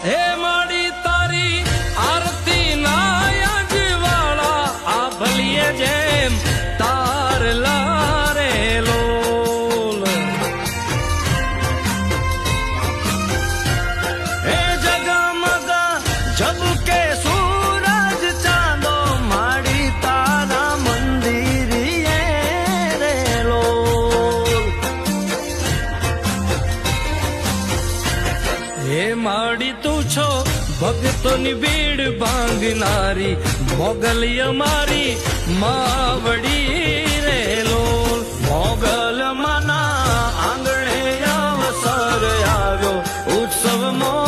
હે માડી તારી આરતી ના અજવાળા આ ભલીએ જેમ તાર લારે લોલ હે જગમગા ઝબકે સૂરજ ચાંદો માડી તારા મંદિરીએ રે લોલ હે માડી તું છો ભક્તોની ભીડ ભાંગનારી મોગલ અમારી માવડી રે લોલ મોગલ માના આંગણે અવસર આવ્યો ઉત્સવ મો